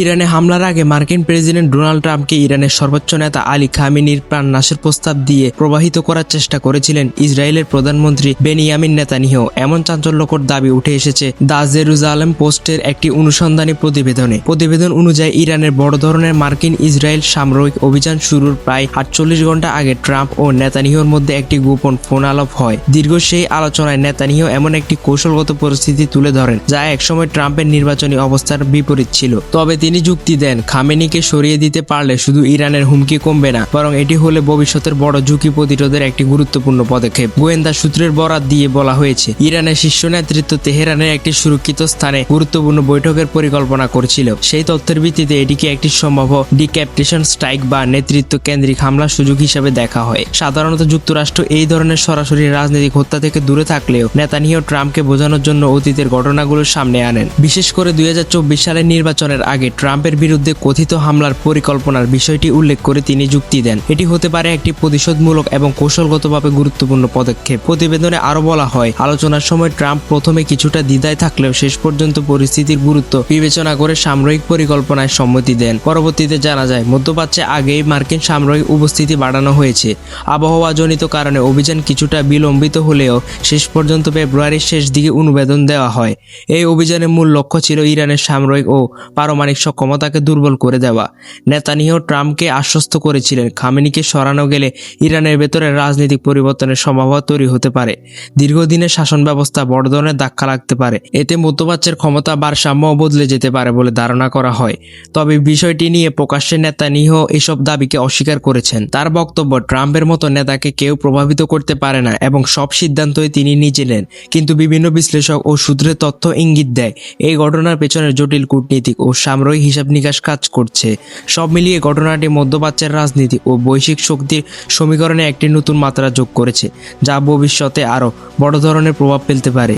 ইরানে হামলার আগে মার্কিন প্রেসিডেন্ট ডোনাল্ড ট্রাম্পকে ইরানের সর্বোচ্চ নেতা আলী খামেনির প্রাণনাশের প্রস্তাব দিয়ে প্রবাহিত করার চেষ্টা করেছিলেন ইসরায়েলের প্রধানমন্ত্রী বেনিয়ামিন নেতানিয়াহু। এমন চাঞ্চল্যকর দাবি উঠে এসেছে দ্য জেরুজালেম পোস্টের একটি অনুসন্ধানী প্রতিবেদনে। প্রতিবেদন অনুযায়ী ইরানের বড় ধরনের মার্কিন ইসরায়েল সামরিক অভিযান শুরুর প্রায় 48 ঘন্টা আগে ট্রাম্প ও নেতানিয়াহুর মধ্যে একটি গোপন ফোন আলাপ হয়। দীর্ঘ সেই আলোচনায় নেতানিয়াহু এমন একটি কৌশলগত পরিস্থিতি তুলে ধরেন যা একসময় ট্রাম্পের নির্বাচনী অবস্থার বিপরীত ছিল। তবে তিনি যুক্তি দেন, খামেনিকে সরিয়ে দিতে পারলে শুধু ইরানের হুমকি কমবে না, বরং এটি হলে ভবিষ্যতের বড় ঝুঁকি প্রতিরোধের একটি গুরুত্বপূর্ণ পদক্ষেপ। গোয়েন্দা সূত্রের বরাত দিয়ে বলা হয়েছে, ইরানের শীর্ষ নেতৃত্ব তেহরানের একটি সুরক্ষিত স্থানে গুরুত্বপূর্ণ বৈঠকের পরিকল্পনা করছিল। সেই তথ্যের ভিত্তিতে এটিকে একটি সম্ভাব্য ডিক্যাপিটেশন স্ট্রাইক বা নেতৃত্ব কেন্দ্রিক হামলার সুযোগ হিসেবে দেখা হয়। সাধারণত যুক্তরাষ্ট্র এই ধরনের সরাসরি রাজনৈতিক হত্যা থেকে দূরে থাকলেও নেতানিয়াহু ট্রাম্পকে বোঝানোর জন্য অতীতের ঘটনাগুলোর সামনে আনেন। বিশেষ করে 2024 সালের নির্বাচনের আগে ট্রাম্পের বিরুদ্ধে কথিত হামলার পরিকল্পনার বিষয়টি উল্লেখ করে তিনি যুক্তি দেন, এটি হতে পারে একটি প্রতিশোধমূলক এবং কৌশলগতভাবে গুরুত্বপূর্ণ পদক্ষেপ। প্রতিবেদনে আরো বলা হয়, আলোচনার সময় ট্রাম্প প্রথমে কিছুটা দ্বিধায় থাকলেও শেষ পর্যন্ত পরিস্থিতির গুরুত্ব বিবেচনা করে সামরিক পরিকল্পনায় সম্মতি দেন। পরবর্তীতে জানা যায়, মধ্যপ্রাচ্যে আগেই মার্কিন সামরিক উপস্থিতি বাড়ানো হয়েছে। আবহাওয়াজনিত কারণে অভিযান কিছুটা বিলম্বিত হলেও শেষ পর্যন্ত ফেব্রুয়ারির শেষ দিকে অনুমোদন দেওয়া হয়। এই অভিযানের মূল লক্ষ্য ছিল ইরানের সামরিক ও পারমাণবিক সক্ষমতাকে দুর্বল করে দেওয়া। নেতানিয়াহু ট্রাম্পকে আশ্বস্ত করেছিলেন, খামেনিকে সরানো গেলে ইরানের ভেতরে রাজনৈতিক পরিবর্তনের সম্ভাবনা তৈরি হতে পারে। দীর্ঘদিনের শাসন ব্যবস্থা বড় ধরনের ধাক্কা লাগতে পারে। এতে মধ্যপ্রাচ্যের ক্ষমতা ভারসাম্য বদলে যেতে পারে বলে ধারণা করা হয়। তবে বিষয়টি নিয়ে প্রকাশ্যে নেতানিয়াহু এসব দাবিকে অস্বীকার করেছেন। তার বক্তব্য, ট্রাম্পের মতো নেতাকে কেউ প্রভাবিত করতে পারে না এবং সব সিদ্ধান্তই তিনি নিজে নেন। কিন্তু বিভিন্ন বিশ্লেষক ও সূত্রের তথ্য ইঙ্গিত দেয়, এই ঘটনার পেছনে জটিল কূটনীতিক ও সামরিক হিসাব নিকাশ কাজ করছে। সব মিলিয়ে ঘটনাটি মধ্যপ্রাচ্যের রাজনীতি ও বৈশ্বিক শক্তির সমীকরণে একটি নতুন মাত্রা যোগ করেছে, যা ভবিষ্যতে আরও বড় ধরনের প্রভাব ফেলতে পারে।